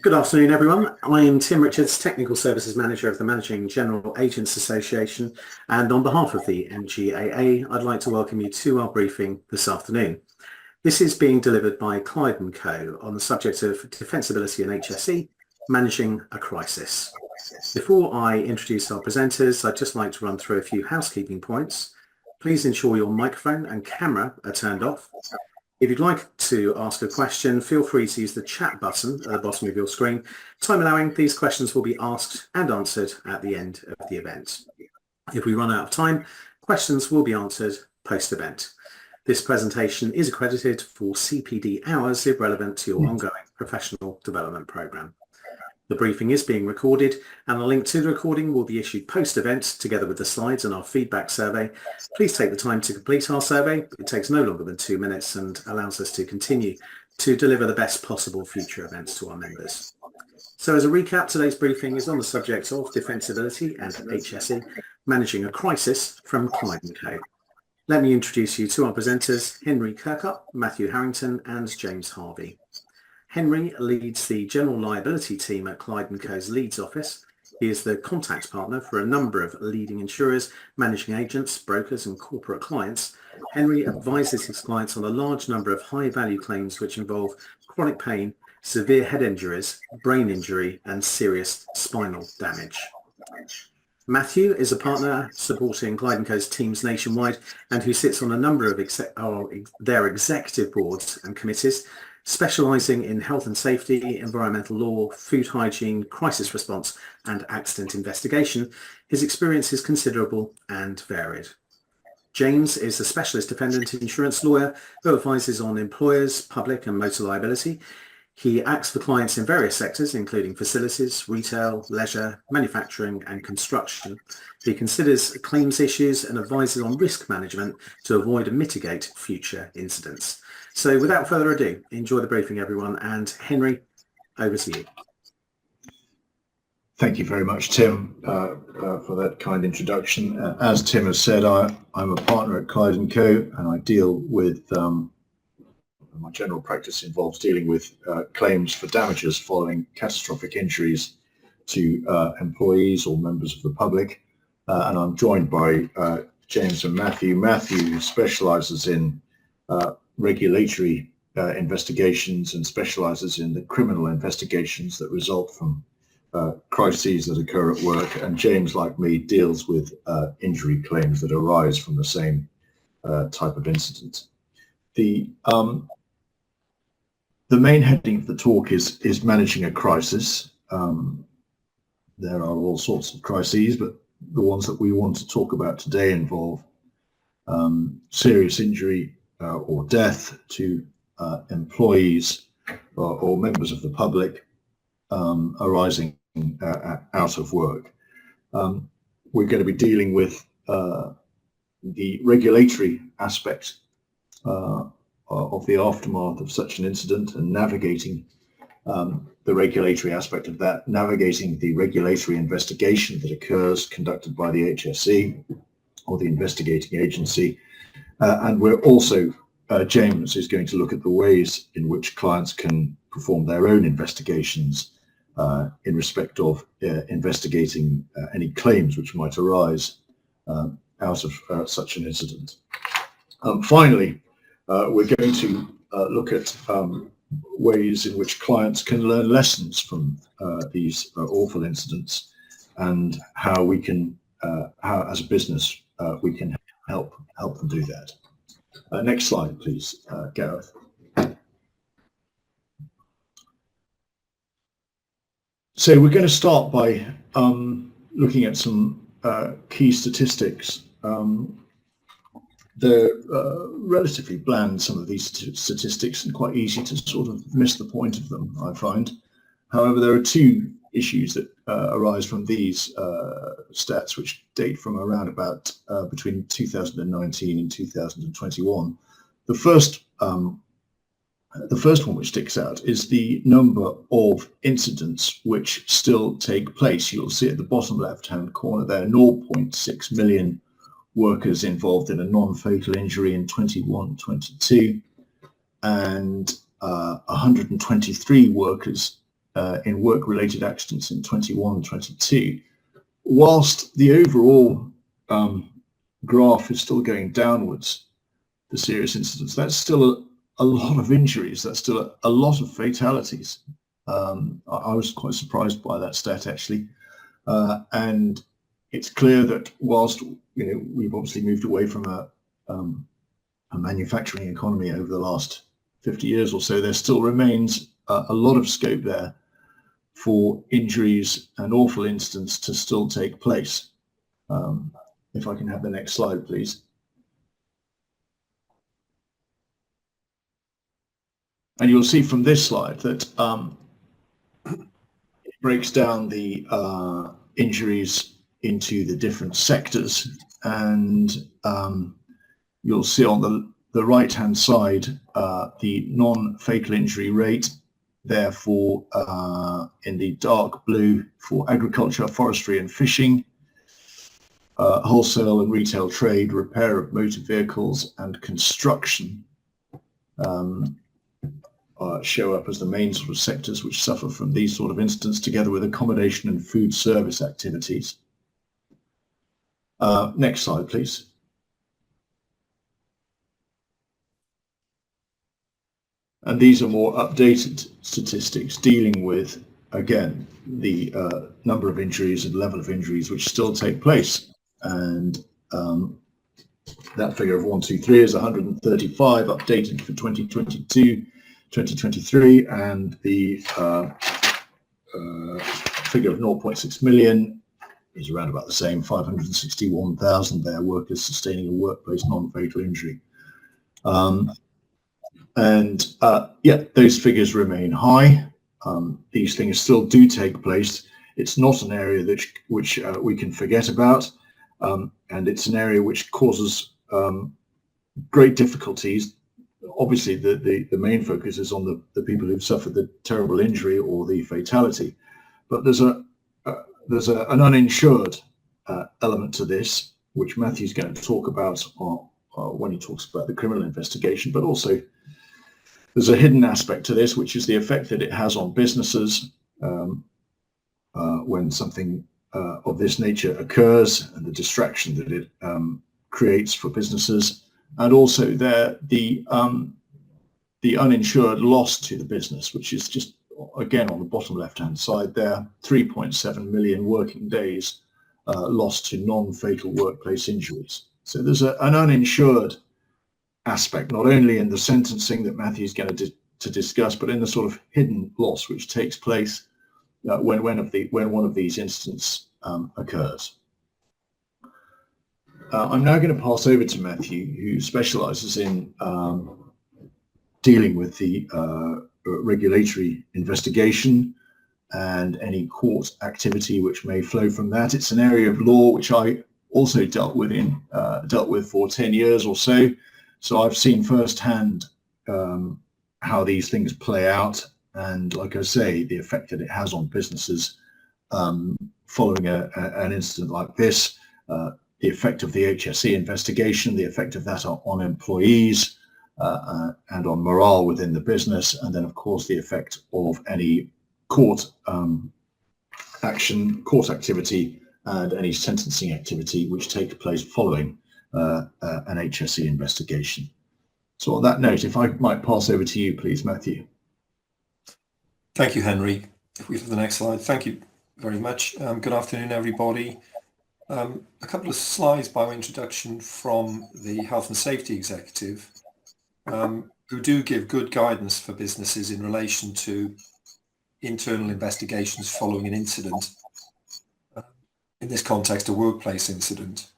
Good afternoon, everyone. I am Tim Richards, Technical Services Manager of the Managing General Agents Association, and on behalf of the MGAA, I'd like to welcome you to our briefing this afternoon. This is being delivered by Clyde and Co on the subject of defensibility and HSE, managing a crisis. Before I introduce our presenters, I'd just like to run through a few housekeeping points. Please ensure your microphone and camera are turned off. If you'd like to ask a question, feel free to use the chat button at the bottom of your screen. Time allowing, these questions will be asked and answered at the end of the event. If we run out of time, questions will be answered post-event. This presentation is accredited for CPD hours if relevant to your ongoing professional development programme. The briefing is being recorded, and a link to the recording will be issued post-event together with the slides and our feedback survey. Please take the time to complete our survey. It takes no longer than 2 minutes and allows us to continue to deliver the best possible future events to our members. So as a recap, today's briefing is on the subject of defensibility and HSE, managing a crisis from Clyde and Co. Let me introduce you to our presenters, Henry Kirkup, Matthew Harrington and James Harvey. Henry leads the General Liability team at Clyde & Co's Leeds office. He is the contact partner for a number of leading insurers, managing agents, brokers and corporate clients. Henry advises his clients on a large number of high-value claims which involve chronic pain, severe head injuries, brain injury and serious spinal damage. Matthew is a partner supporting Clyde & Co's teams nationwide and who sits on a number of their executive boards and committees, specialising in health and safety, environmental law, food hygiene, crisis response and accident investigation. His experience is considerable and varied. James is a specialist defendant insurance lawyer who advises on employers, public and motor liability. He acts for clients in various sectors, including facilities, retail, leisure, manufacturing and construction. He considers claims issues and advises on risk management to avoid and mitigate future incidents. So without further ado, enjoy the briefing, everyone. And Henry, over to you. Thank you very much, Tim, for that kind introduction. As Tim has said, I'm a partner at Clyde & Co, and I deal with, my general practice involves dealing with claims for damages following catastrophic injuries to employees or members of the public. And I'm joined by James and Matthew. Matthew specialises in regulatory investigations and specialises in the criminal investigations that result from crises that occur at work, and James, like me, deals with injury claims that arise from the same type of incident. The main heading of the talk is managing a crisis. There are all sorts of crises, but the ones that we want to talk about today involve serious injury or death to employees or members of the public arising out of work. We're going to be dealing with the regulatory aspect of the aftermath of such an incident and navigating the regulatory aspect of that, navigating the regulatory investigation that occurs conducted by the HSE or the investigating agency. And we're also, James is going to look at the ways in which clients can perform their own investigations in respect of investigating any claims which might arise out of such an incident. Finally, we're going to look at ways in which clients can learn lessons from these awful incidents and how we can, how as a business, we can help them do that. Next slide, please, Gareth. So we're going to start by looking at some key statistics. They're relatively bland, some of these statistics, and quite easy to sort of miss the point of them, I find. However, there are two issues that arise from these stats, which date from around about between 2019 and 2021. The first one which sticks out is the number of incidents which still take place. You'll see at the bottom left-hand corner there, 0.6 million workers involved in a non-fatal injury in 21-22, and 123 workers in work-related accidents in 21 and 22, whilst the overall graph is still going downwards, the serious incidents, that's still a lot of injuries, that's still a lot of fatalities. I was quite surprised by that stat, actually. And it's clear that whilst we've obviously moved away from a manufacturing economy over the last 50 years or so, there still remains a lot of scope there for injuries and awful incidents to still take place. If I can have the next slide, please. And you'll see from this slide that it breaks down the injuries into the different sectors, and you'll see on the right-hand side the non-fatal injury rate, therefore in the dark blue for agriculture, forestry and fishing, wholesale and retail trade, repair of motor vehicles and construction show up as the main sort of sectors which suffer from these sort of incidents, together with accommodation and food service activities. Next slide, please. And these are more updated statistics dealing with, again, the number of injuries and level of injuries which still take place. And that figure of 123 is 135, updated for 2022, 2023, and the figure of 0.6 million is around about the same, 561,000 there, workers sustaining a workplace non-fatal injury. Yeah, those figures remain high. These things still do take place. It's not an area that which we can forget about, and it's an area which causes great difficulties. Obviously, the main focus is on the people who've suffered the terrible injury or the fatality, but there's an uninsured element to this, which Matthew's going to talk about when he talks about the criminal investigation, but also there's a hidden aspect to this, which is the effect that it has on businesses when something of this nature occurs, and the distraction that it creates for businesses, and also the uninsured loss to the business, which is just, again, on the bottom left-hand side there, 3.7 million working days lost to non-fatal workplace injuries. So there's an uninsured aspect, not only in the sentencing that Matthew's going to discuss, but in the sort of hidden loss which takes place when one of these incidents occurs. I'm now going to pass over to Matthew, who specialises in dealing with the regulatory investigation and any court activity which may flow from that. It's an area of law which I also dealt with for 10 years or so. So I've seen firsthand how these things play out, and like I say, the effect that it has on businesses following an incident like this, the effect of the HSE investigation, the effect of that on employees and on morale within the business, and then of course the effect of any court action, court activity, and any sentencing activity which takes place following an HSE investigation. So on that note, if I might pass over to you, please, Matthew. Thank you, Henry. If we have the next slide. Thank you very much. Good afternoon, everybody. A couple of slides by introduction from the Health and Safety Executive, who do give good guidance for businesses in relation to internal investigations following an incident. In this context, a workplace incident.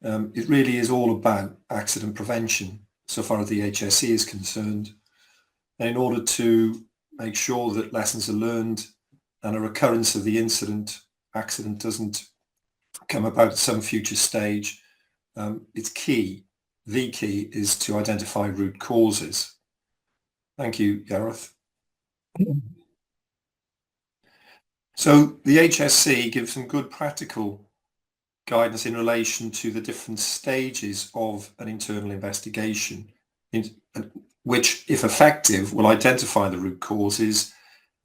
It really is all about accident prevention, so far as the HSE is concerned. And in order to make sure that lessons are learned and a recurrence of the accident doesn't come about at some future stage, it's key. The key is to identify root causes. Thank you, Gareth. So the HSE gives some good practical guidance in relation to the different stages of an internal investigation, which, if effective, will identify the root causes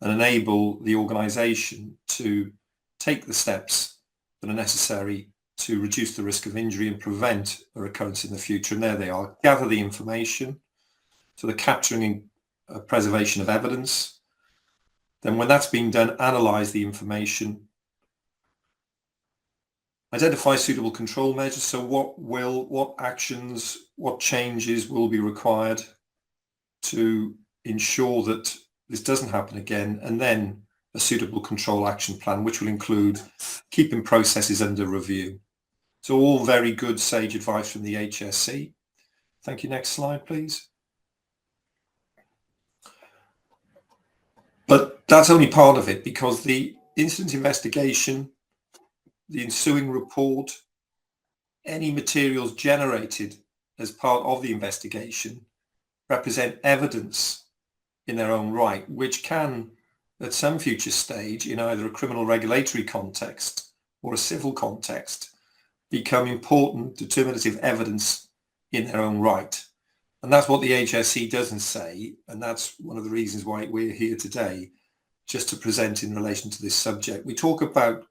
and enable the organisation to take the steps that are necessary to reduce the risk of injury and prevent a recurrence in the future. And there they are. Gather the information, so the capturing and preservation of evidence. Then when that's been done, analyse the information. Identify suitable control measures. So what actions, what changes will be required to ensure that this doesn't happen again, and then a suitable control action plan, which will include keeping processes under review. So all very good sage advice from the HSE. Thank you. Next slide, please. But that's only part of it, because the incident investigation, the ensuing report, any materials generated as part of the investigation represent evidence in their own right, which can, at some future stage, in either a criminal regulatory context or a civil context, become important determinative evidence in their own right. And that's what the HSE doesn't say, and that's one of the reasons why we're here today, just to present in relation to this subject. We talk about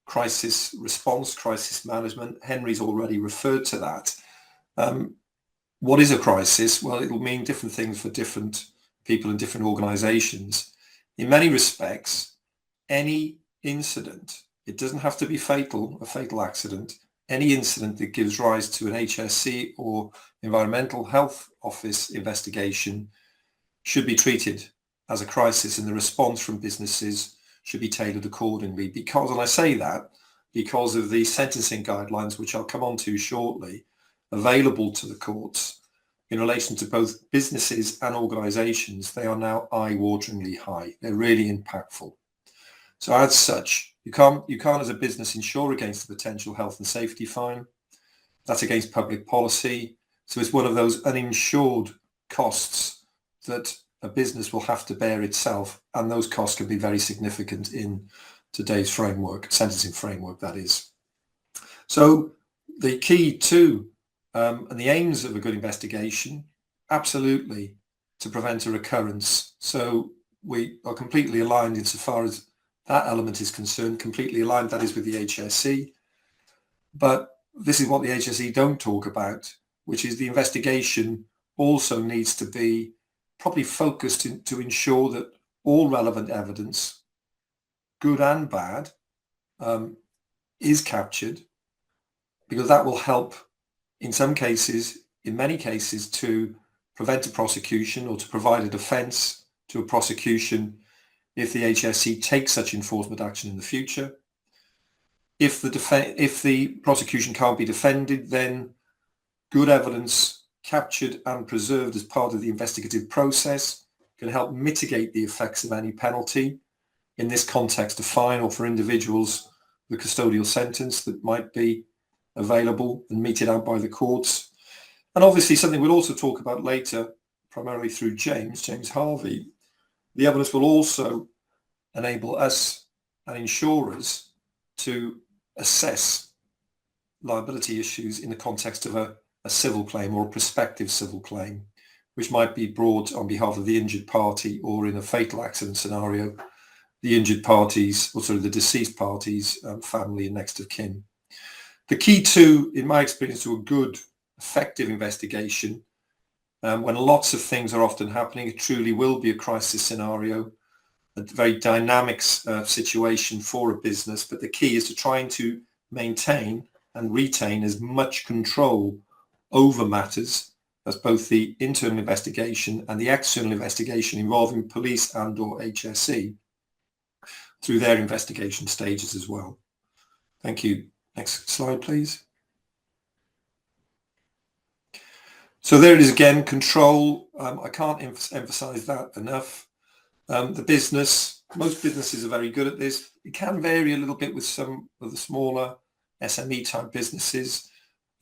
crisis response, crisis management. Henry's already referred to that. What is a crisis? Well, it will mean different things for different people in different organisations. In many respects, any incident, it doesn't have to be fatal, a fatal accident, any incident that gives rise to an HSE or Environmental Health Office investigation should be treated as a crisis, and the response from businesses should be tailored accordingly. Because, and I say that because of the sentencing guidelines, which I'll come on to shortly, available to the courts in relation to both businesses and organisations, they are now eye-wateringly high. They're really impactful. So as such, you can't as a business insure against the potential health and safety fine. That's against public policy. So it's one of those uninsured costs that a business will have to bear itself, and those costs can be very significant in today's framework, sentencing framework, that is. So the key to and the aims of a good investigation, absolutely to prevent a recurrence. So we are completely aligned insofar as that element is concerned, completely aligned, that is, with the HSE. But this is what the HSE don't talk about, which is the investigation also needs to be properly focused to ensure that all relevant evidence, good and bad, is captured, because that will help in some cases, in many cases, to prevent a prosecution or to provide a defence to a prosecution if the HSE takes such enforcement action in the future. If the prosecution can't be defended, then good evidence captured and preserved as part of the investigative process can help mitigate the effects of any penalty, in this context a fine, or for individuals the custodial sentence that might be available and meted out by the courts. And obviously something we'll also talk about later, primarily through James Harvey, the evidence will also enable us and insurers to assess liability issues in the context of a civil claim or a prospective civil claim, which might be brought on behalf of the injured party, or in a fatal accident scenario, the injured parties, or sort of the deceased parties, family and next of kin. The key to, in my experience, to a good, effective investigation, when lots of things are often happening, it truly will be a crisis scenario, a very dynamic situation for a business, but the key is to trying to maintain and retain as much control over matters as both the internal investigation and the external investigation involving police and or HSE through their investigation stages as well. Thank you. Next slide, please. So there it is again, control. I can't emphasize that enough. The business, most businesses are very good at this. It can vary a little bit with some of the smaller SME type businesses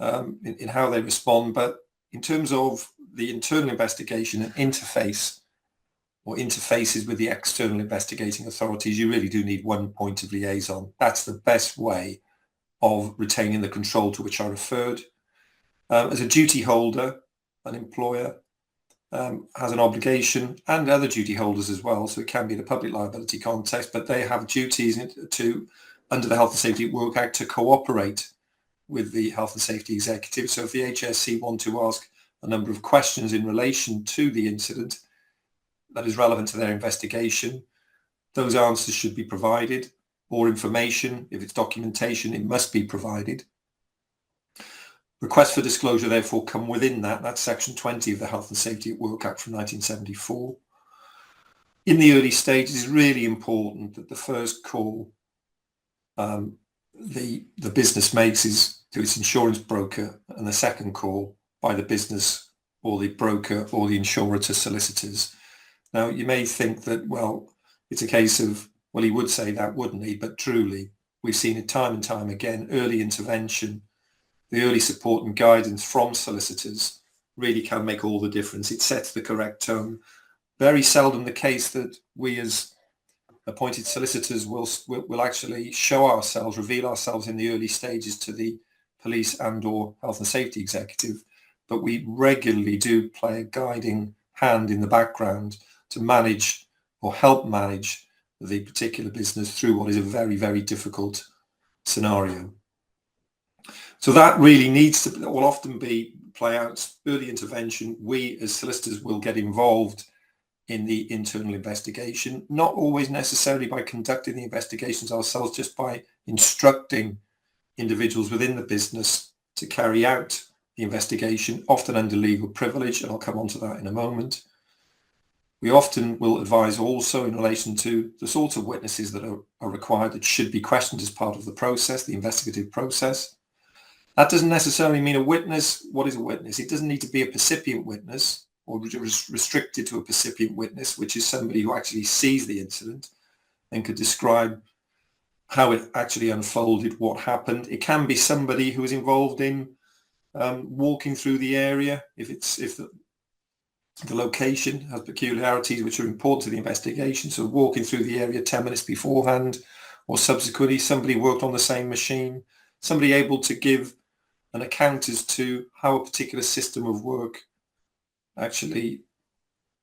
in how they respond, but in terms of the internal investigation and interface or interfaces with the external investigating authorities, you really do need one point of liaison. That's the best way of retaining the control to which I referred. As a duty holder, an employer, has an obligation, and other duty holders as well, so it can be in a public liability context, but they have duties under the Health and Safety at Work Act to cooperate with the Health and Safety Executive. So if the HSE want to ask a number of questions in relation to the incident that is relevant to their investigation, those answers should be provided, or information, if it's documentation, it must be provided. Requests for disclosure therefore come within that. That's section 20 of the Health and Safety at Work Act from 1974. In the early stages, it's really important that the first call the business makes is to its insurance broker, and the second call by the business or the broker or the insurer to solicitors. Now, you may think that, well, it's a case of, well, he would say that, wouldn't he? But truly, we've seen it time and time again, early intervention, the early support and guidance from solicitors really can make all the difference. It sets the correct tone. Very seldom the case that we as appointed solicitors will actually show ourselves, reveal ourselves in the early stages to the police and or health and safety executive, but we regularly do play a guiding hand in the background to manage or help manage the particular business through what is a very, very difficult scenario. So that really will often play out early intervention. We as solicitors will get involved in the internal investigation, not always necessarily by conducting the investigations ourselves, just by instructing individuals within the business to carry out the investigation, often under legal privilege, and I'll come on to that in a moment. We often will advise also in relation to the sorts of witnesses that are required, that should be questioned as part of the process, the investigative process. That doesn't necessarily mean a witness. What is a witness? It doesn't need to be a percipient witness or restricted to a percipient witness, which is somebody who actually sees the incident and could describe how it actually unfolded, what happened. It can be somebody who is involved in walking through the area, if the location has peculiarities which are important to the investigation. So walking through the area 10 minutes beforehand or subsequently, somebody worked on the same machine, somebody able to give an account as to how a particular system of work actually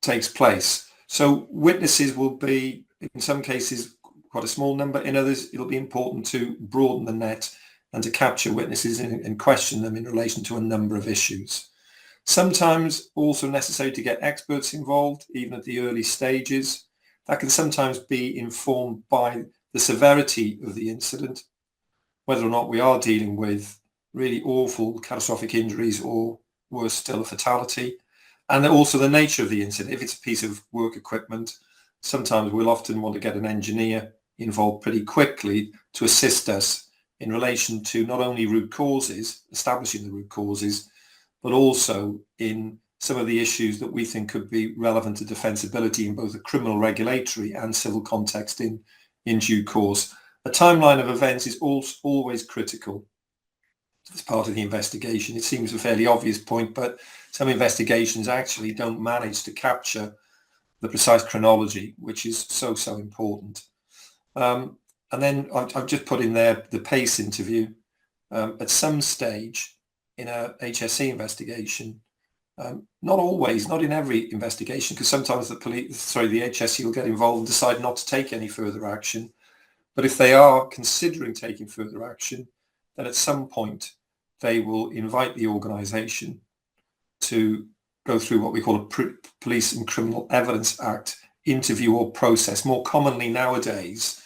takes place. So witnesses will be, in some cases, quite a small number. In others, it'll be important to broaden the net and to capture witnesses and question them in relation to a number of issues. Sometimes also necessary to get experts involved, even at the early stages. That can sometimes be informed by the severity of the incident, whether or not we are dealing with really awful catastrophic injuries or worse still, a fatality. And then also the nature of the incident. If it's a piece of work equipment, sometimes we'll often want to get an engineer involved pretty quickly to assist us in relation to not only root causes, establishing the root causes, but also in some of the issues that we think could be relevant to defensibility in both a criminal regulatory and civil context in due course. A timeline of events is always critical as part of the investigation. It seems a fairly obvious point, but some investigations actually don't manage to capture the precise chronology, which is so important. And then I've just put in there the PACE interview. At some stage in a HSE investigation, not always, not in every investigation, because sometimes the HSE will get involved and decide not to take any further action. But if they are considering taking further action, then at some point they will invite the organisation to go through what we call a Police and Criminal Evidence Act interview or process. More commonly nowadays,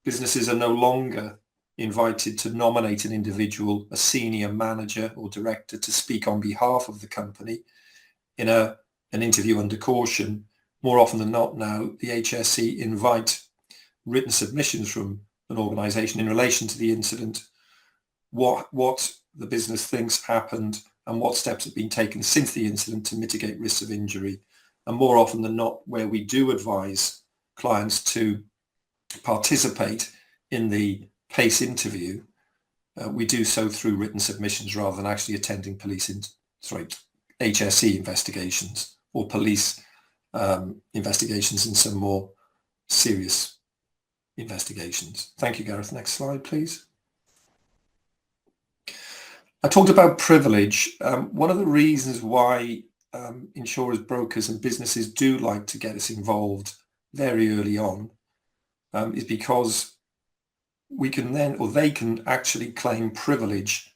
businesses are no longer invited to nominate an individual, a senior manager or director, to speak on behalf of the company in an interview under caution. More often than not now, the HSE invite written submissions from an organisation in relation to the incident, what the business thinks happened and what steps have been taken since the incident to mitigate risks of injury. And more often than not, where we do advise clients to participate in the PACE interview, we do so through written submissions rather than actually attending HSE investigations or police investigations in some more serious investigations. Thank you, Gareth. Next slide, please. I talked about privilege. One of the reasons why insurers, brokers and businesses do like to get us involved very early on is because we can then, or they can actually claim privilege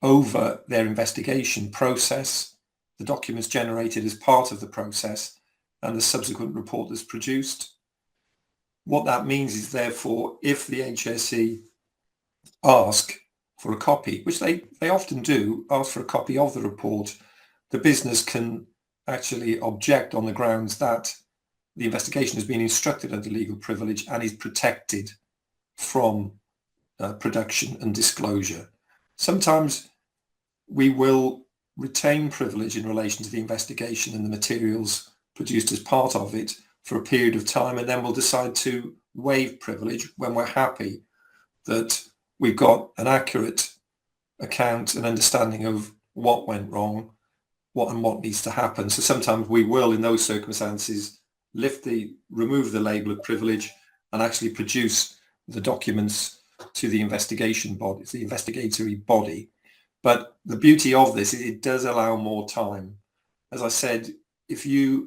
over their investigation process, the documents generated as part of the process, and the subsequent report that's produced. What that means is, therefore, if the HSE ask for a copy, which they often do, ask for a copy of the report, the business can actually object on the grounds that the investigation has been instructed under legal privilege and is protected from production and disclosure. Sometimes we will retain privilege in relation to the investigation and the materials produced as part of it for a period of time, and then we'll decide to waive privilege when we're happy that we've got an accurate account and understanding of what went wrong, what needs to happen. So sometimes we will, in those circumstances, remove the label of privilege and actually produce the documents to the investigation body, the investigatory body. But the beauty of this is it does allow more time. As I said, if your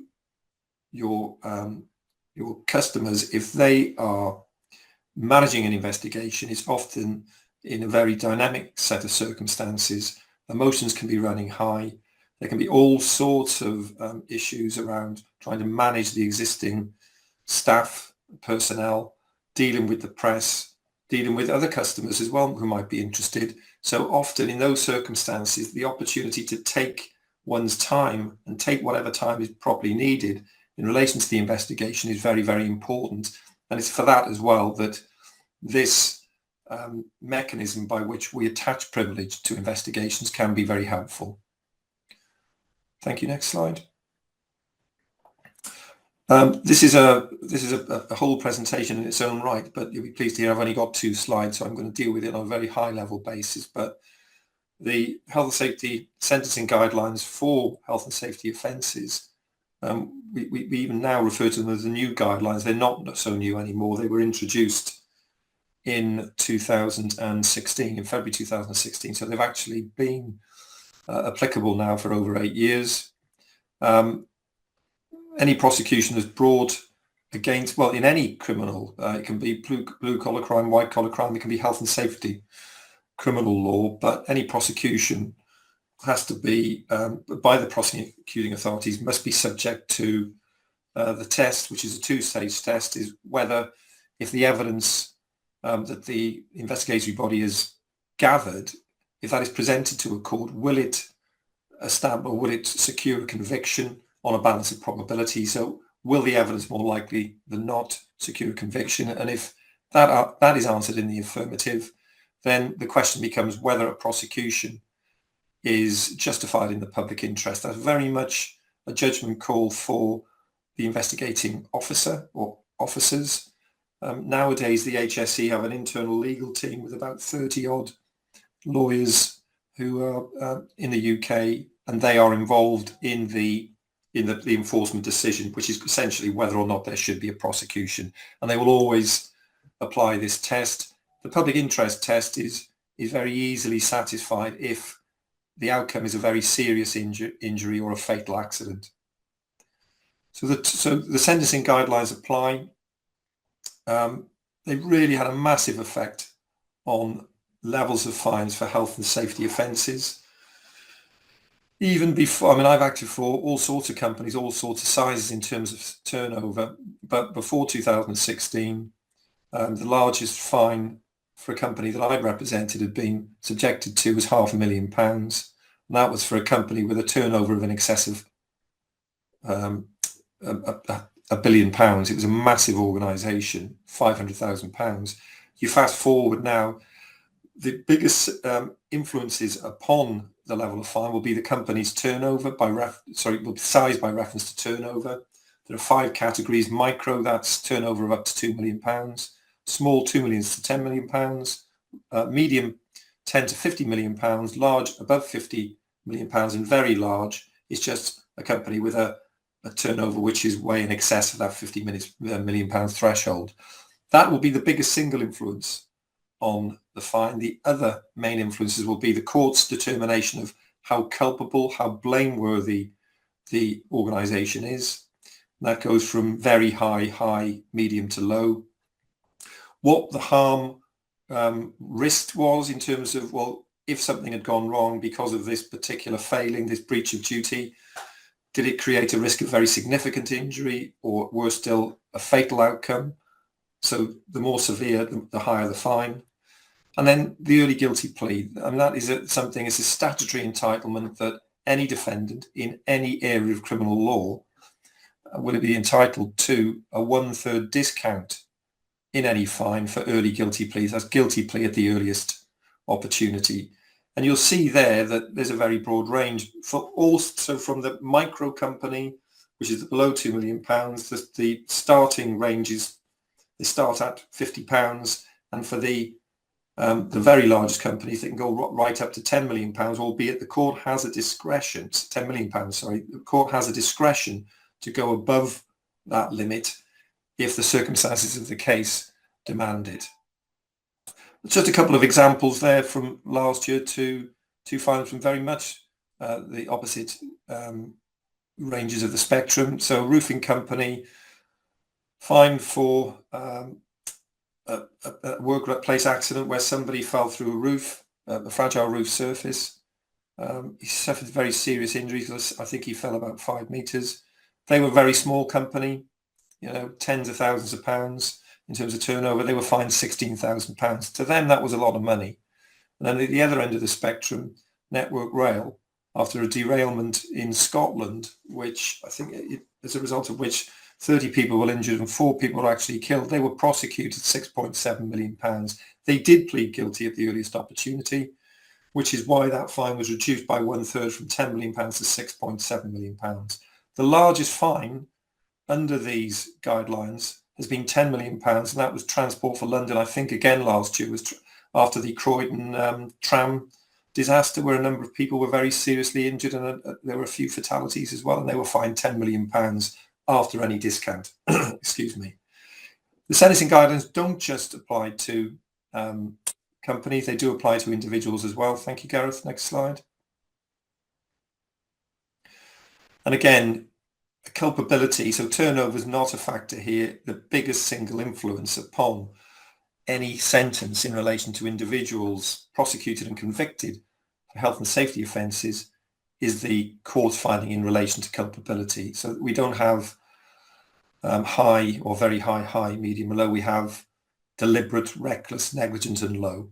customers, if they are managing an investigation, it's often in a very dynamic set of circumstances. Emotions can be running high. There can be all sorts of issues around trying to manage the existing staff, personnel, dealing with the press, dealing with other customers as well who might be interested. So often in those circumstances, the opportunity to take one's time and take whatever time is properly needed in relation to the investigation is very, very important. And it's for that as well that this mechanism by which we attach privilege to investigations can be very helpful. Thank you. Next slide. This is a whole presentation in its own right, but you'll be pleased to hear I've only got 2 slides, so I'm going to deal with it on a very high level basis. But the health and safety sentencing guidelines for health and safety offences, we even now refer to them as the new guidelines. They're not so new anymore. They were introduced in 2016, in February 2016, so they've actually been applicable now for over 8 years. Any prosecution that's brought against, well, in any criminal, it can be blue collar crime, white collar crime, it can be health and safety criminal law, but any prosecution has to be, by the prosecuting authorities, must be subject to the test, which is a 2-stage test, is whether, if the evidence that the investigatory body has gathered, if that is presented to a court, will it establish or will it secure a conviction on a balance of probability? So will the evidence more likely than not secure a conviction? And if that is answered in the affirmative, then the question becomes whether a prosecution is justified in the public interest. That's very much a judgment call for the investigating officer or officers. Nowadays, the HSE have an internal legal team with about 30 odd lawyers who are in the UK, and they are involved in the enforcement decision, which is essentially whether or not there should be a prosecution. And they will always apply this test. The public interest test is very easily satisfied if the outcome is a very serious injury or a fatal accident. So the sentencing guidelines apply. They really had a massive effect on levels of fines for health and safety offences. Even before, I mean, I've acted for all sorts of companies, all sorts of sizes in terms of turnover, but before 2016, the largest fine for a company that I'd represented had been subjected to was £500,000. And that was for a company with a turnover of in excess of £1 billion. It was a massive organisation, £500,000. You fast forward now, the biggest influences upon the level of fine will be the company's turnover will be size by reference to turnover. There are 5 categories. Micro, that's turnover of up to £2 million. Small, £2 million to £10 million. Medium, £10 to £50 million. Large, above £50 million. And very large is just a company with a turnover which is way in excess of that £50 million threshold. That will be the biggest single influence on the fine. The other main influences will be the court's determination of how culpable, how blameworthy the organisation is. That goes from very high, medium to low. What the harm risked was in terms of, well, if something had gone wrong because of this particular failing, this breach of duty, did it create a risk of very significant injury, or worse still, a fatal outcome? So the more severe, the higher the fine. And then the early guilty plea, and that is something, it's a statutory entitlement that any defendant in any area of criminal law will be entitled to a 1/3 discount in any fine for early guilty pleas. That's guilty plea at the earliest opportunity. And you'll see there that there's a very broad range for also from the micro company, which is below £2 million, the starting ranges, they start at £50, and for the very largest companies, they can go right up to £10 million, albeit the court has a discretion, £10 million, sorry, the court has a discretion to go above that limit if the circumstances of the case demand it. Just a couple of examples there from last year, two fines from very much the opposite ranges of the spectrum. So a roofing company fined for a workplace accident where somebody fell through a roof, a fragile roof surface. He suffered very serious injuries. I think he fell about 5 meters. They were a very small company, tens of thousands of pounds in terms of turnover. They were fined £16,000. To them, that was a lot of money. And then at the other end of the spectrum, Network Rail, after a derailment in Scotland, which I think as a result of which 30 people were injured and 4 people were actually killed, they were prosecuted £6.7 million. They did plead guilty at the earliest opportunity, which is why that fine was reduced by 1/3 from £10 million to £6.7 million. The largest fine under these guidelines has been £10 million, and that was Transport for London. I think again last year was after the Croydon tram disaster, where a number of people were very seriously injured, and there were a few fatalities as well, and they were fined £10 million after any discount. Excuse me. The sentencing guidelines don't just apply to companies, they do apply to individuals as well. Thank you, Gareth. Next slide. And again, culpability, so turnover is not a factor here. The biggest single influence upon any sentence in relation to individuals prosecuted and convicted for health and safety offences is the court's finding in relation to culpability. So we don't have high or very high, medium, or low. We have deliberate, reckless, negligent, and low.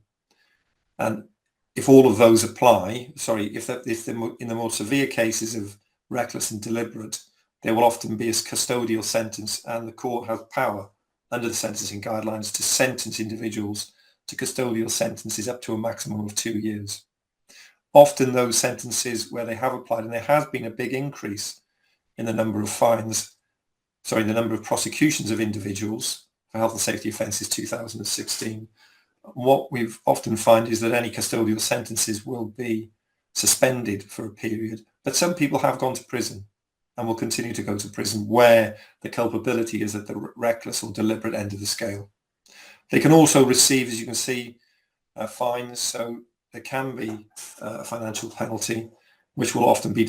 And if all of those apply, if in the more severe cases of reckless and deliberate, there will often be a custodial sentence, and the court has power under the sentencing guidelines to sentence individuals to custodial sentences up to a maximum of 2 years. Often those sentences where they have applied, and there has been a big increase in the number of the number of prosecutions of individuals for health and safety offences 2016. What we've often find is that any custodial sentences will be suspended for a period, but some people have gone to prison and will continue to go to prison where the culpability is at the reckless or deliberate end of the scale. They can also receive, as you can see, fines, so there can be a financial penalty, which will often be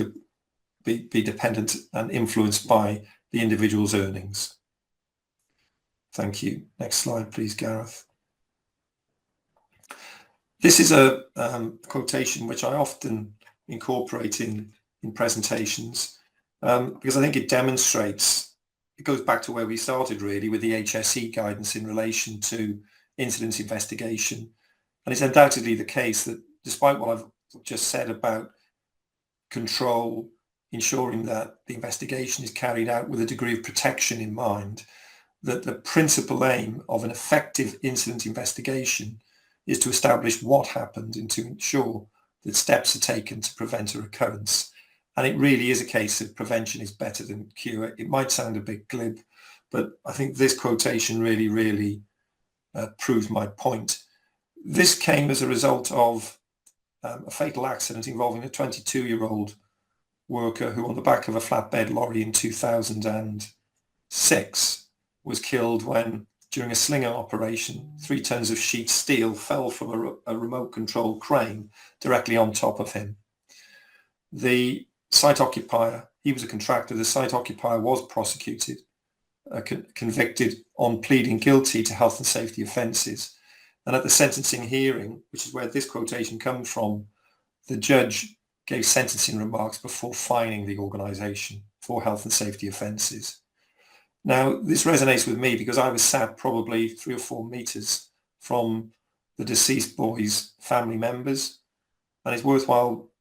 dependent and influenced by the individual's earnings. Thank you. Next slide, please, Gareth. This is a quotation which I often incorporate in presentations because I think it demonstrates, it goes back to where we started really with the HSE guidance in relation to incident investigation. And it's undoubtedly the case that despite what I've just said about control, ensuring that the investigation is carried out with a degree of protection in mind, that the principal aim of an effective incident investigation is to establish what happened and to ensure that steps are taken to prevent a recurrence. And it really is a case of prevention is better than cure. It might sound a bit glib, but I think this quotation really proves my point. This came as a result of a fatal accident involving a 22-year-old worker who, on the back of a flatbed lorry in 2006, was killed when, during a slinger operation, 3 tons of sheet steel fell from a remote control crane directly on top of him. The site occupier he was a contractor. The site occupier was prosecuted, convicted on pleading guilty to health and safety offences. And at the sentencing hearing, which is where this quotation comes from, the judge gave sentencing remarks before fining the organisation for health and safety offences. Now, this resonates with me because I was sat probably 3 or 4 metres from the deceased boy's family members. And it's worthwhile,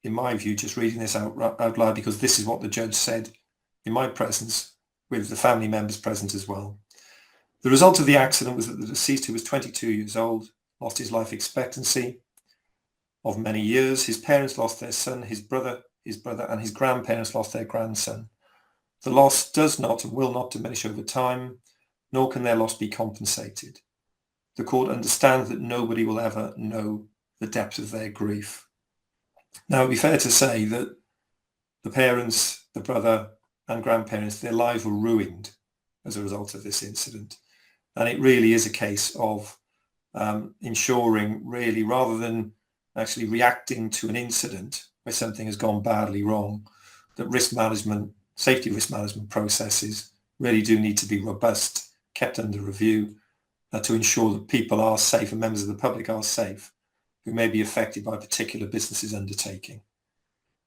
in my view, just reading this out loud, because this is what the judge said in my presence, with the family members present as well. The result of the accident was that the deceased, who was 22 years old, lost his life expectancy of many years. His parents lost their son, his brother, and his grandparents lost their grandson. The loss does not and will not diminish over time, nor can their loss be compensated. The court understands that nobody will ever know the depth of their grief. Now, it would be fair to say that the parents, the brother and grandparents, their lives were ruined as a result of this incident. And it really is a case of ensuring, really, rather than actually reacting to an incident where something has gone badly wrong, that risk management, safety risk management processes really do need to be robust, kept under review, to ensure that people are safe and members of the public are safe who may be affected by a particular business's undertaking.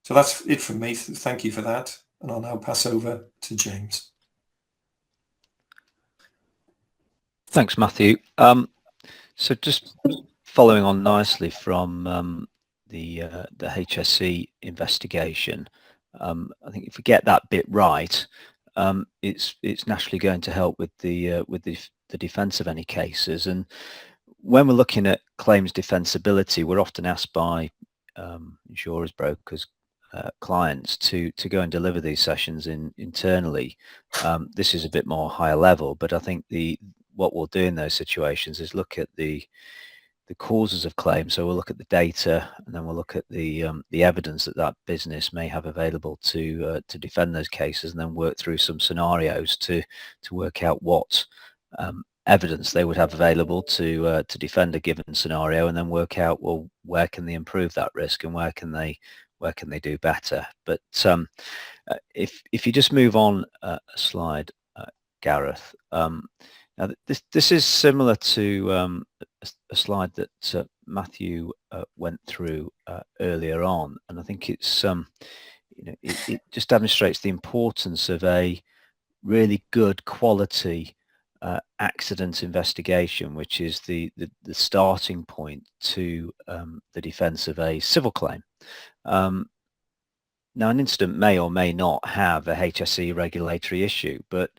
So that's it from me. Thank you for that. And I'll now pass over to James. Thanks, Matthew. So just following on nicely from the HSE investigation, I think if we get that bit right, it's naturally going to help with the defence of any cases. And when we're looking at claims defensibility, we're often asked by insurers, brokers, clients to go and deliver these sessions internally. This is a bit more higher level, but I think what we'll do in those situations is look at the causes of claim. So we'll look at the data, and then we'll look at the evidence that business may have available to defend those cases, and then work through some scenarios to work out what evidence they would have available to defend a given scenario, and then work out, well, where can they improve that risk and where can they do better. But if you just move on a slide, Gareth. Now this is similar to a slide that Matthew went through earlier on, and I think it's it just demonstrates the importance of a really good quality accident investigation, which is the starting point to the defence of a civil claim. Now, an incident may or may not have a HSE regulatory issue, but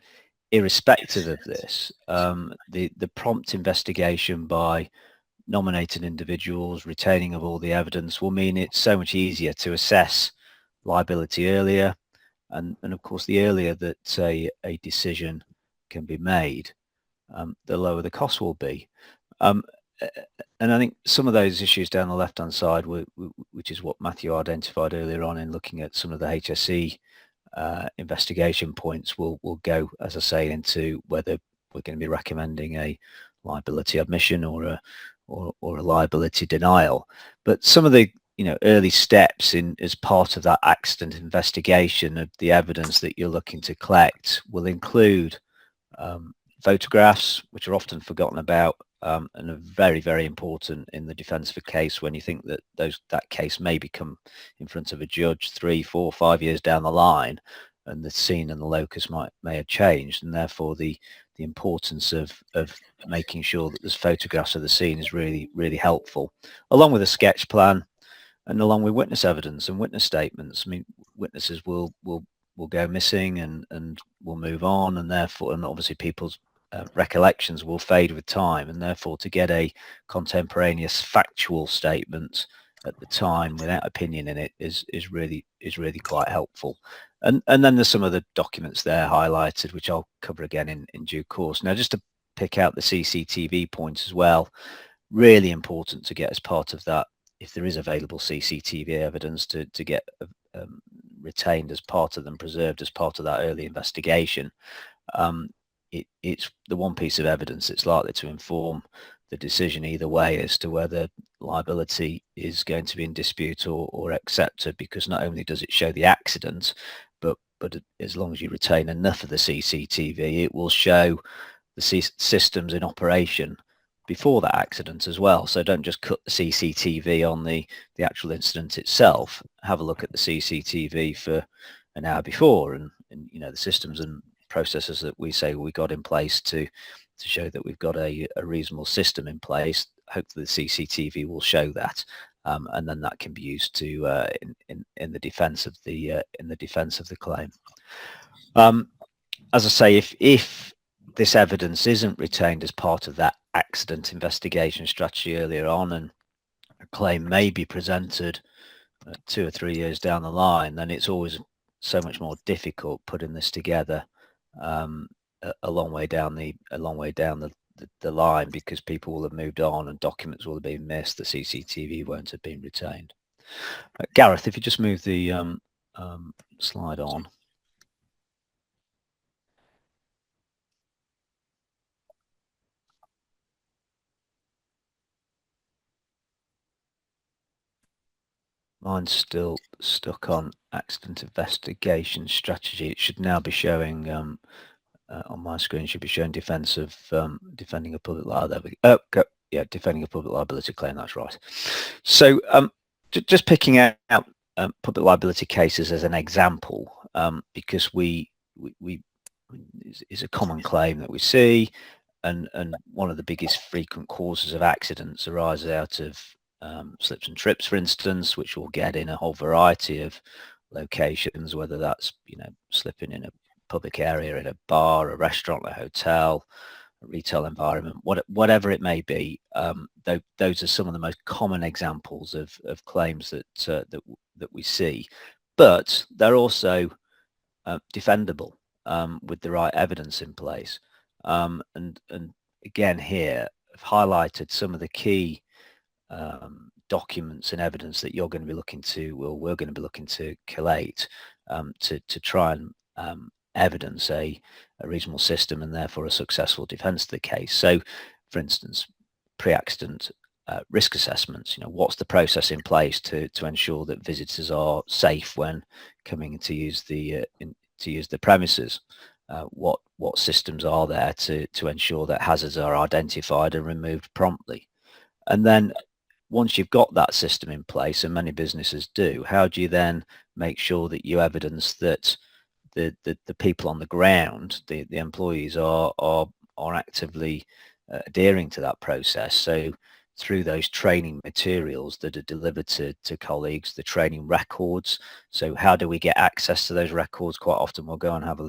irrespective of this, the prompt investigation by nominated individuals, retaining of all the evidence, will mean it's so much easier to assess liability earlier, and of course the earlier that a decision can be made, the lower the cost will be. And I think some of those issues down the left-hand side, which is what Matthew identified earlier on in looking at some of the HSE investigation points, will go, as I say, into whether we're going to be recommending a liability admission or a liability denial. But some of the early steps as part of that accident investigation of the evidence that you're looking to collect will include photographs, which are often forgotten about, and are very, very important in the defence of a case when you think that that case may become in front of a judge 3, 4, 5 years down the line, and the scene and the locus may have changed, and therefore the importance of making sure that there's photographs of the scene is really, really helpful, along with a sketch plan and along with witness evidence and witness statements. I mean, witnesses will go missing and will move on, and therefore, and obviously people's recollections will fade with time, and therefore to get a contemporaneous factual statement at the time without opinion in it is really quite helpful. And then there's some of the documents there highlighted, which I'll cover again in due course. Now, just to pick out the CCTV points as well, really important to get as part of that, if there is available CCTV evidence, to get retained as part of them, preserved as part of that early investigation. It's the one piece of evidence that's likely to inform the decision either way as to whether liability is going to be in dispute or accepted, because not only does it show the accident, but but as long as you retain enough of the CCTV, it will show the systems in operation before that accident as well. So don't just cut the CCTV on the actual incident itself. Have a look at the CCTV for an hour before, and you know, the systems and processes that we say we got in place to show that we've got a reasonable system in place. Hopefully the CCTV will show that, and then that can be used to in the defence of the claim. As I say, if this evidence isn't retained as part of that accident investigation strategy earlier on, and a claim may be presented 2 or 3 years down the line, then it's always so much more difficult putting this together a long way down the line, because people will have moved on and documents will have been missed, the CCTV won't have been retained. Gareth, if you just move the slide on. Mine's still stuck on accident investigation strategy. It should now be showing on my screen. Should be showing defending a public liability. Defending a public liability claim. That's right. So just picking out public liability cases as an example, because is a common claim that we see, and one of the biggest frequent causes of accidents arises out of slips and trips, for instance, which we'll get in a whole variety of locations, whether that's, you know, slipping in a public area, in a bar, a restaurant, a hotel, a retail environment, whatever it may be. Those are some of the most common examples of claims that we see, but they're also defendable with the right evidence in place. And again, here I've highlighted some of the key documents and evidence that you're going to be looking to, well, we're going to be looking to collate to try and evidence a reasonable system and therefore a successful defence of the case. So, for instance, pre-accident risk assessments. You know, what's the process in place to ensure that visitors are safe when coming to use the premises? What systems are there to ensure that hazards are identified and removed promptly? And then once you've got that system in place, and many businesses do, how do you then make sure that you evidence that the people on the ground, the employees are actively adhering to that process? So through those training materials that are delivered to colleagues, the training records. So how do we get access to those records? Quite often we'll go and have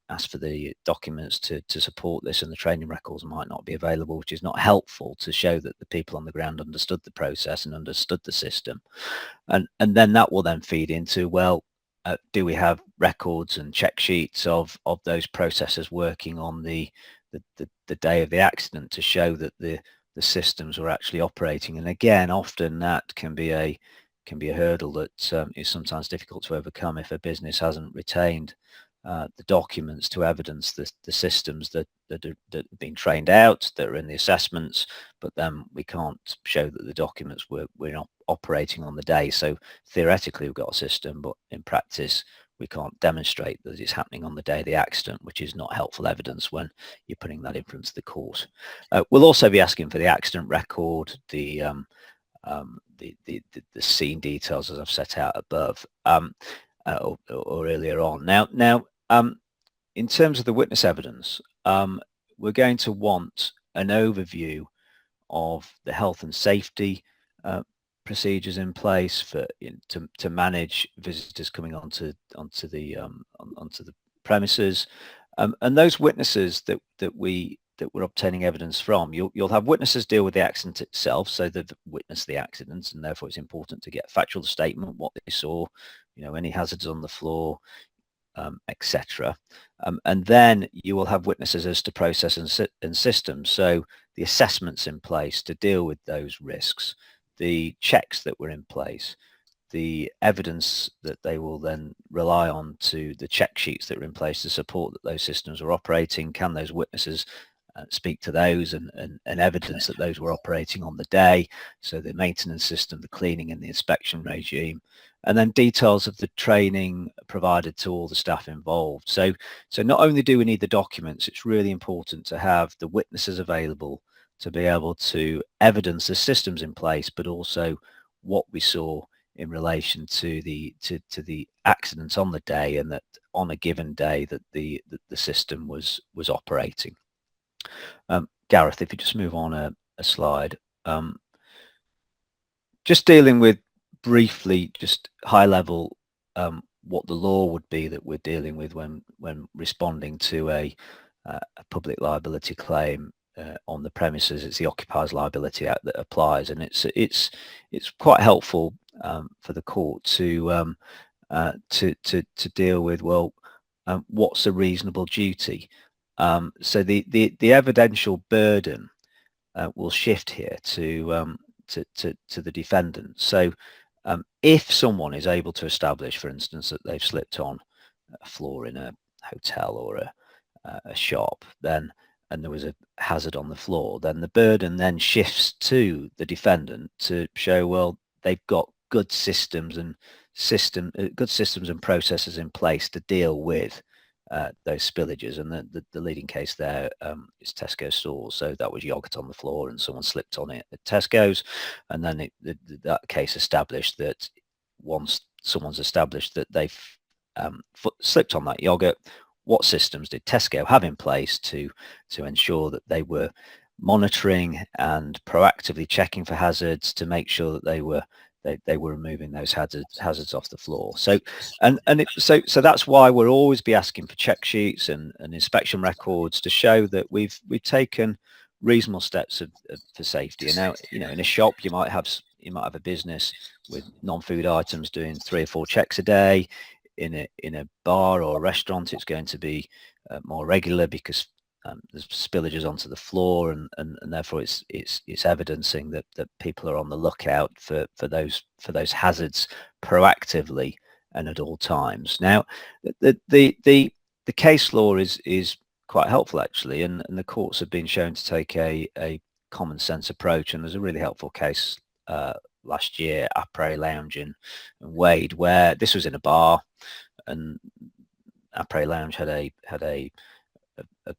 ask for the documents to support this, and the training records might not be available, which is not helpful to show that the people on the ground understood the process and understood the system. And then that will then feed into, well, do we have records and check sheets of those processes working on the day of the accident to show that the systems were actually operating? And again, often that can be a hurdle that is sometimes difficult to overcome if a business hasn't retained the documents to evidence the systems that have been trained out, that are in the assessments, but then we can't show that the documents we're not operating on the day. So theoretically we've got a system, but in practice we can't demonstrate that it's happening on the day of the accident, which is not helpful evidence when you're putting that in front of the court. We'll also be asking for the accident record, the scene details, as I've set out above, or earlier on. Now, in terms of the witness evidence, we're going to want an overview of the health and safety procedures in place to manage visitors coming onto the premises, and those witnesses that we're obtaining evidence from. You'll have witnesses deal with the accident itself, so they've witnessed the accident, and therefore it's important to get a factual statement, what they saw, any hazards on the floor, etc. And then you will have witnesses as to process and systems, so the assessments in place to deal with those risks, the checks that were in place, the evidence that they will then rely on, to the check sheets that are in place to support that those systems are operating. Can those witnesses speak to those and evidence that those were operating on the day. So the maintenance system, the cleaning and the inspection regime, and then details of the training provided to all the staff involved. So not only do we need the documents, it's really important to have the witnesses available to be able to evidence the systems in place, but also what we saw in relation to the accidents on the day, and that on a given day that the system was operating. Gareth, if you just move on a slide, just dealing with briefly, just high level, what the law would be that we're dealing with when responding to a public liability claim on the premises. It's the Occupiers Liability Act that applies, and it's quite helpful for the court to deal with, well, what's a reasonable duty? So the evidential burden will shift here to the defendant. So if someone is able to establish, for instance, that they've slipped on a floor in a hotel or a shop, then, and there was a hazard on the floor, then the burden then shifts to the defendant to show, well, they've got good systems and processes in place to deal with those spillages. And the leading case there is Tesco stores. So that was yogurt on the floor and someone slipped on it at Tesco's, and then that case established that once someone's established that they've slipped on that yogurt, what systems did Tesco have in place to ensure that they were monitoring and proactively checking for hazards to make sure that they were removing those hazards off the floor. So so that's why we'll always be asking for check sheets and inspection records to show that we've taken reasonable steps for safety. And now, in a shop you might have a business with non-food items doing 3 or 4 checks a day. In a bar or a restaurant, it's going to be more regular because there's spillages onto the floor, and therefore it's evidencing that people are on the lookout for those hazards proactively and at all times. Now, the case law is quite helpful actually, and the courts have been shown to take a common sense approach. And there's a really helpful case last year, Après Lounge in Wade, where this was in a bar, and Après Lounge had a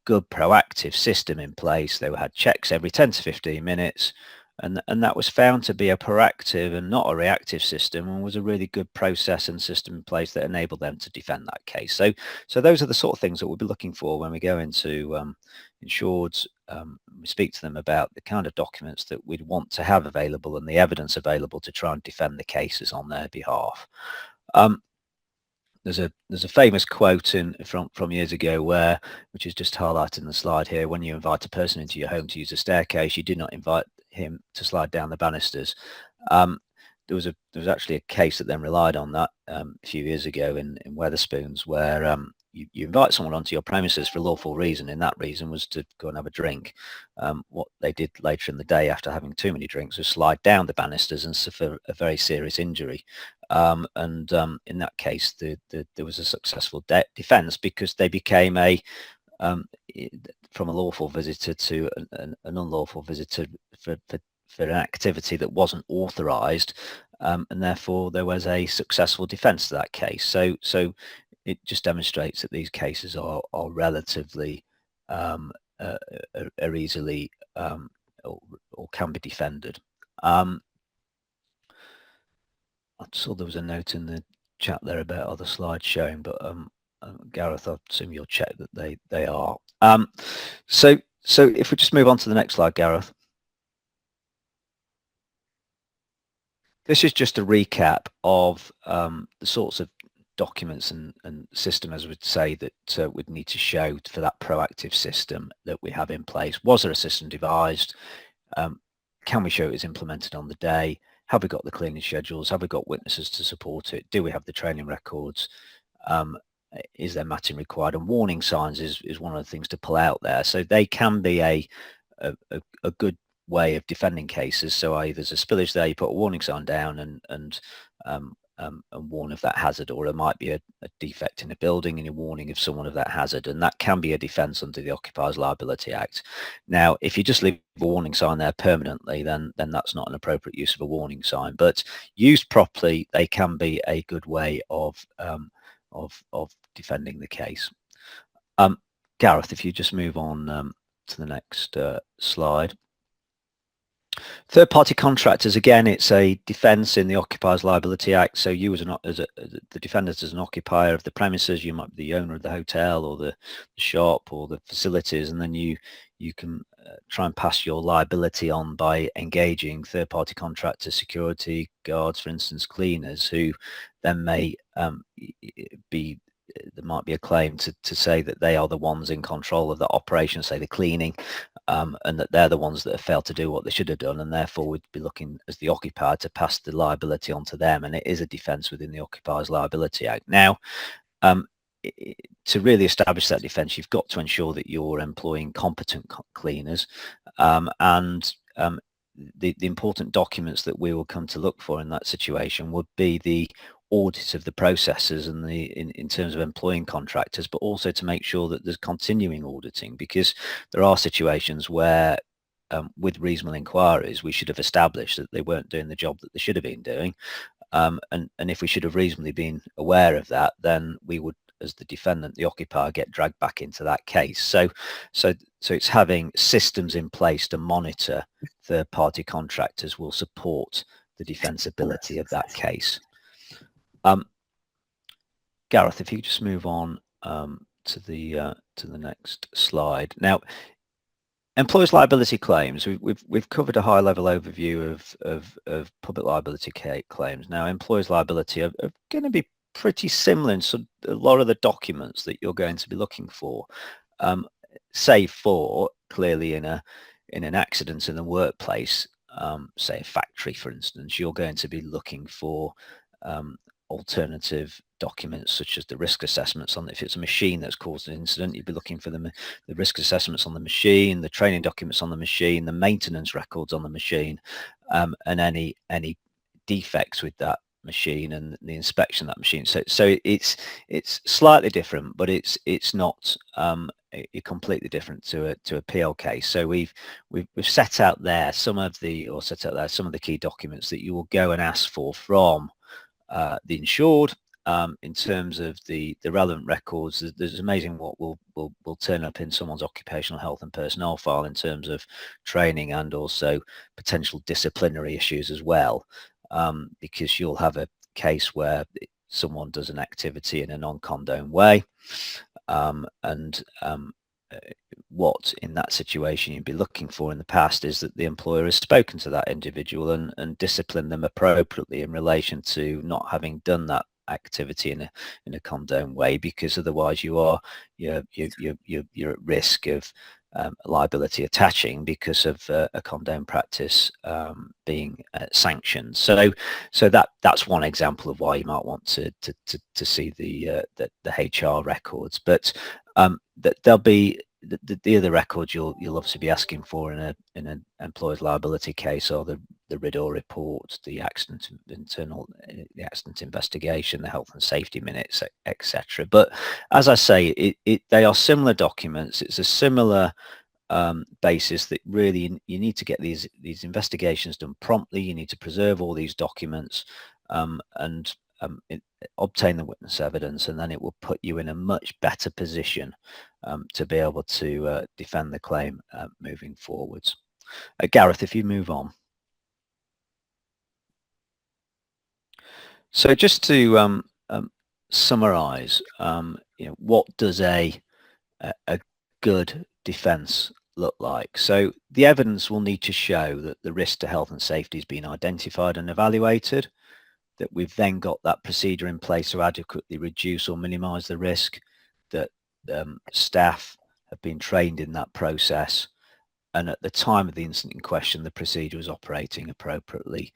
good proactive system in place. They had checks every 10 to 15 minutes, and that was found to be a proactive and not a reactive system, and was a really good process and system in place that enabled them to defend that case. So those are the sort of things that we'll be looking for when we go into insureds. We speak to them about the kind of documents that we'd want to have available and the evidence available to try and defend the cases on their behalf. There's a famous quote from years ago which is just highlighted in the slide here: when you invite a person into your home to use a staircase, you do not invite him to slide down the banisters. There was actually a case that then relied on that a few years ago in Wetherspoons, where you invite someone onto your premises for a lawful reason, and that reason was to go and have a drink. What they did later in the day after having too many drinks was slide down the banisters and suffer a very serious injury. In that case, there was a successful defence, because they became from a lawful visitor to an unlawful visitor for an activity that wasn't authorised, and therefore there was a successful defence to that case. So it just demonstrates that these cases are relatively are easily or can be defended. I saw there was a note in the chat there about other slides showing, but Gareth, I assume you'll check that they are. So if we just move on to the next slide, Gareth. This is just a recap of the sorts of documents and system, as we'd say, that we'd need to show for that proactive system that we have in place. Was there a system devised? Can we show it was implemented on the day? Have we got the cleaning schedules? Have we got witnesses to support it? Do we have the training records? Is there matting required? And warning signs is one of the things to pull out there. So they can be a good way of defending cases. So there's a spillage there, you put a warning sign down, and and warn of that hazard, or it might be a defect in a building and you're warning of someone of that hazard, and that can be a defence under the Occupiers Liability Act. Now, if you just leave a warning sign there permanently, then that's not an appropriate use of a warning sign. But used properly, they can be a good way of defending the case. Gareth, if you just move on to the next slide. Third-party contractors, again, it's a defence in the Occupiers Liability Act. So you as the defendant as an occupier of the premises, you might be the owner of the hotel or the shop or the facilities, and then you can try and pass your liability on by engaging third-party contractors, security guards, for instance, cleaners, who then may there might be a claim to say that they are the ones in control of the operation, say the cleaning, and that they're the ones that have failed to do what they should have done, and therefore we'd be looking as the occupier to pass the liability on to them, and it is a defence within the Occupiers Liability Act. Now, to really establish that defence, you've got to ensure that you're employing competent cleaners, and the important documents that we will come to look for in that situation would be the audit of the processes and in terms of employing contractors, but also to make sure that there's continuing auditing, because there are situations where with reasonable inquiries we should have established that they weren't doing the job that they should have been doing, and if we should have reasonably been aware of that, then we would, as the defendant, the occupier, get dragged back into that case. So it's having systems in place to monitor third-party contractors will support the defensibility of that case. Gareth, if you could just move on to the next slide. Now, employers' liability claims. We've covered a high-level overview of public liability claims. Now, employers' liability are going to be pretty similar in a lot of the documents that you're going to be looking for, save for clearly in an accident in the workplace, say a factory, for instance, you're going to be looking for alternative documents such as the risk assessments on, if it's a machine that's caused an incident, you'd be looking for the risk assessments on the machine, the training documents on the machine, the maintenance records on the machine, and any defects with that machine and the inspection of that machine. So it's slightly different, but it's not completely different to a PL case. So we've set out there some of the key documents that you will go and ask for from the insured, in terms of the relevant records. There's amazing what will turn up in someone's occupational health and personnel file in terms of training and also potential disciplinary issues as well, because you'll have a case where someone does an activity in a non-condoned way, and what in that situation you'd be looking for in the past is that the employer has spoken to that individual and disciplined them appropriately in relation to not having done that activity in a condoned way, because otherwise you're at risk of liability attaching because of a condoned practice being sanctioned. So that's one example of why you might want to see the HR records, but that there'll be the other records you'll obviously be asking for in an employer's liability case, or the RIDDOR report, the accident investigation, the health and safety minutes, etc. But as I say, they are similar documents. It's a similar basis that really you need to get these investigations done promptly. You need to preserve all these documents and obtain the witness evidence, and then it will put you in a much better position to be able to defend the claim moving forwards. Gareth, if you move on. So just to summarise, what does a good defence look like? So the evidence will need to show that the risk to health and safety has been identified and evaluated, that we've then got that procedure in place to adequately reduce or minimise the risk, that staff have been trained in that process, and at the time of the incident in question the procedure was operating appropriately,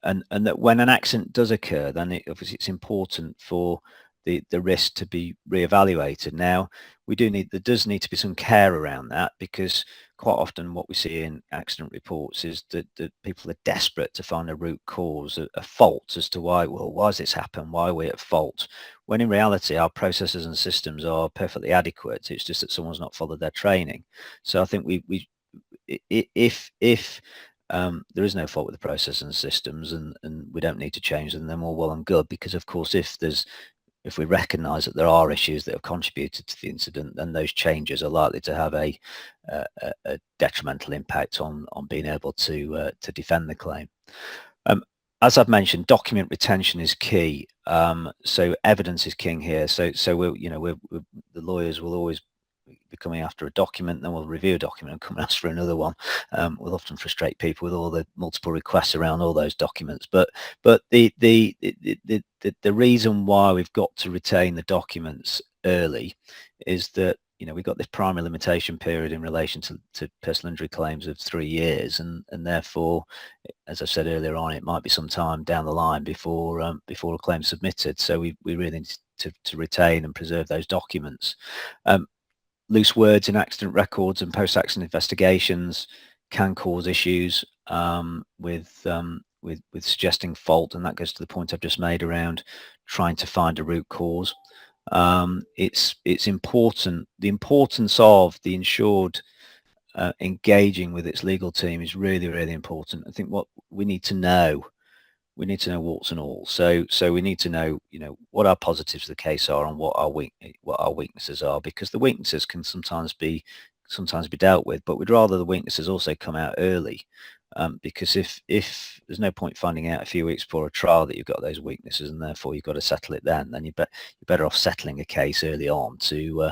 and that when an accident does occur, then obviously it's important for the risk to be re-evaluated. Now there does need to be some care around that, because quite often what we see in accident reports is that people are desperate to find a root cause, a fault as to why has this happened, why are we at fault, when in reality our processes and systems are perfectly adequate. It's just that someone's not followed their training. So I think if there is no fault with the process and systems, and we don't need to change them, then all well and good, because of course if we recognise that there are issues that have contributed to the incident, then those changes are likely to have a detrimental impact on being able to defend the claim. As I've mentioned, document retention is key. So evidence is king here. So the lawyers will always be coming after a document, then we'll review a document and come and ask for another one. We'll often frustrate people with all the multiple requests around all those documents. But the reason why we've got to retain the documents early is that we've got this primary limitation period in relation to personal injury claims of 3 years, and therefore, as I said earlier on, it might be some time down the line before a claim is submitted. So we really need to retain and preserve those documents. Loose words in accident records and post-accident investigations can cause issues with suggesting fault, and that goes to the point I've just made around trying to find a root cause. It's important. The importance of the insured engaging with its legal team is really, really important. I think what we need to know warts and all. So we need to know, what our positives of the case are and what our weaknesses are, because the weaknesses can sometimes be dealt with, but we'd rather the weaknesses also come out early. Because if there's no point finding out a few weeks before a trial that you've got those weaknesses and therefore you've got to settle it then you're better off settling a case early on to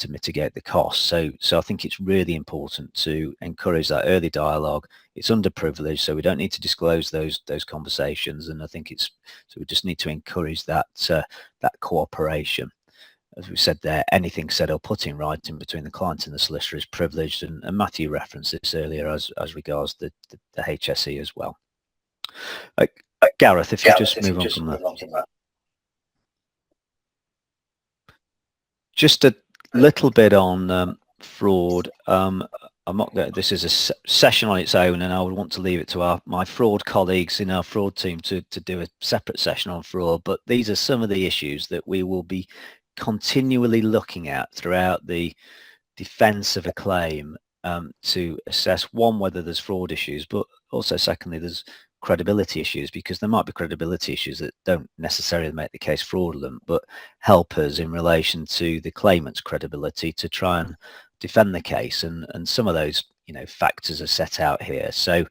mitigate the cost. So I think it's really important to encourage that early dialogue. It's underprivileged, so we don't need to disclose those conversations, and I think we just need to encourage that cooperation. As we said there, anything said or put in writing between the client and the solicitor is privileged, and Matthew referenced this earlier as regards the HSE as well. Gareth, if you just move on from that. Just a little bit on fraud. I'm not going. This is a session on its own, and I would want to leave it to my fraud colleagues in our fraud team to do a separate session on fraud. But these are some of the issues that we will be continually looking at throughout the defence of a claim to assess, one, whether there's fraud issues, but also secondly, there's credibility issues, because there might be credibility issues that don't necessarily make the case fraudulent, but help us in relation to the claimant's credibility to try and defend the case. And some of those factors are set out here. So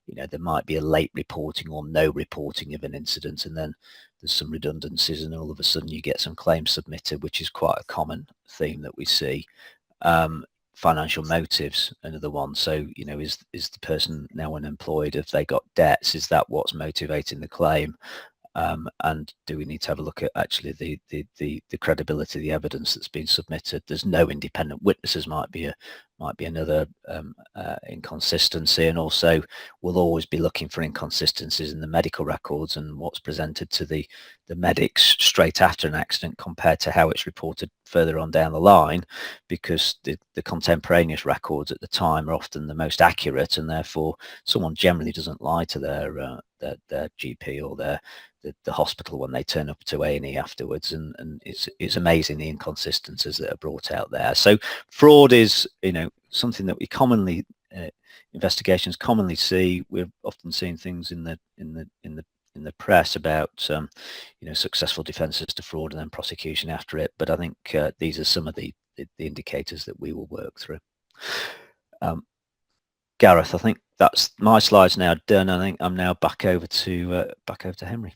there might be a late reporting or no reporting of an incident, and then there's some redundancies, and all of a sudden you get some claims submitted, which is quite a common theme that we see. Financial motives, another one. So is the person now unemployed? Have they got debts? Is that what's motivating the claim? And do we need to have a look at actually the credibility of the evidence that's been submitted? There's no independent witnesses, might be another inconsistency, and also we'll always be looking for inconsistencies in the medical records and what's presented to the medics straight after an accident compared to how it's reported further on down the line, because the contemporaneous records at the time are often the most accurate, and therefore someone generally doesn't lie to their GP or the hospital when they turn up to A&E afterwards, and it's amazing the inconsistencies that are brought out there. So fraud is something that we commonly investigations commonly see. We're often seeing things in the press about successful defences to fraud and then prosecution after it, but I think these are some of the indicators that we will work through. Gareth, I think that's my slides now done. I think I'm now back over to Henry.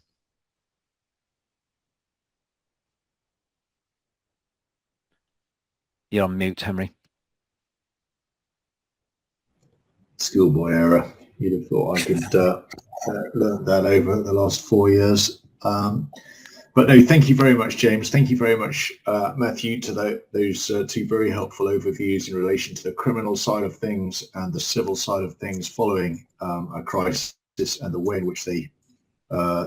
You're on mute, Henry. Schoolboy error. You'd have thought I could learn that over the last 4 years. But no, thank you very much, James. Thank you very much, Matthew, to those two very helpful overviews in relation to the criminal side of things and the civil side of things following a crisis, and the way in which they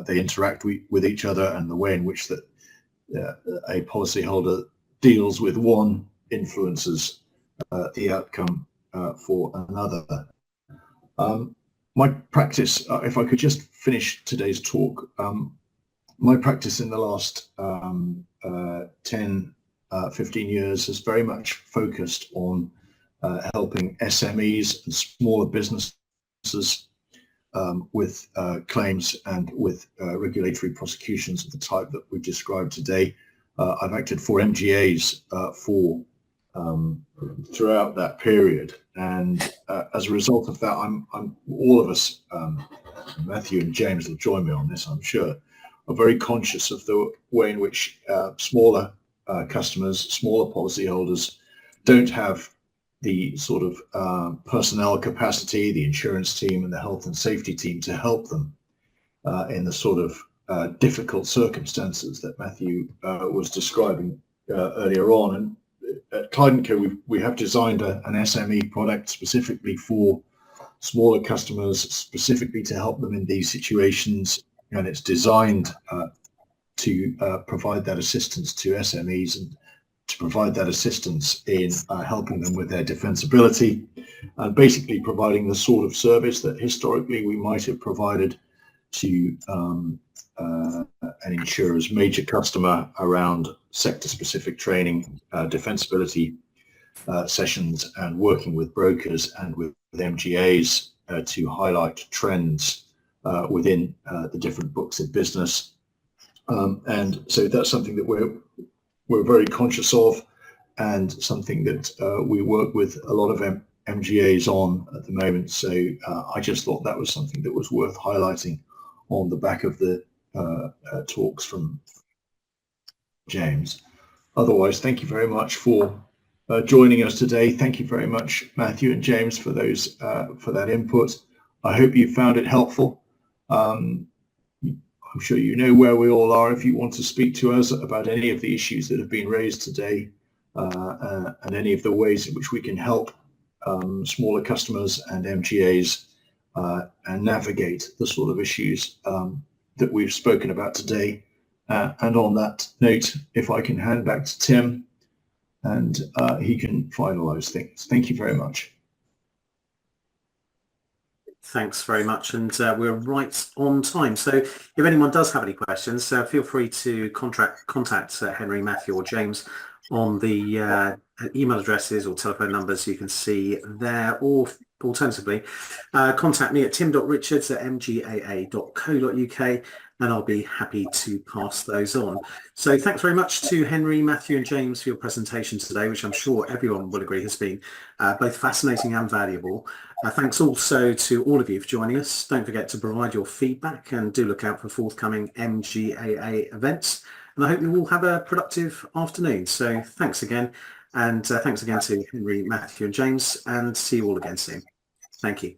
interact with each other, and the way in which a policyholder deals with one influences the outcome for another. My practice, if I could just finish today's talk, my practice in the last 10, 15 years has very much focused on helping SMEs and smaller businesses with claims and with regulatory prosecutions of the type that we've described today. I've acted for MGAs throughout that period, and as a result of that, all of us, Matthew and James will join me on this, I'm sure, are very conscious of the way in which smaller customers, smaller policyholders don't have the sort of personnel capacity, the insurance team and the health and safety team to help them in the sort of difficult circumstances that Matthew was describing earlier on. And at Clyde and Co, we have designed an SME product specifically for smaller customers, specifically to help them in these situations, and it's designed to provide that assistance to SMEs and to provide that assistance in helping them with their defensibility, and basically providing the sort of service that historically we might have provided to an insurer's major customer around sector-specific training, defensibility sessions, and working with brokers and with MGAs to highlight trends within the different books of business. And so that's something that we're very conscious of, and something that we work with a lot of MGAs on at the moment. So I just thought that was something that was worth highlighting on the back of the talks from James. Otherwise, thank you very much for joining us today. Thank you very much, Matthew and James, for those for that input. I hope you found it helpful. I'm sure you know where we all are if you want to speak to us about any of the issues that have been raised today, and any of the ways in which we can help smaller customers and MGAs and navigate the sort of issues that we've spoken about today. And on that note, if I can hand back to Tim, and he can finalise things. Thank you very much. Thanks very much, and we're right on time. So if anyone does have any questions, feel free to contact Henry, Matthew or James on the email addresses or telephone numbers you can see there, or alternatively contact me at tim.richards@mgaa.co.uk, and I'll be happy to pass those on. So thanks very much to Henry, Matthew and James for your presentation today, which I'm sure everyone will agree has been both fascinating and valuable. Thanks also to all of you for joining us. Don't forget to provide your feedback, and do look out for forthcoming MGAA events. And I hope you all have a productive afternoon. So thanks again, and thanks again to Henry, Matthew and James, and see you all again soon. Thank you.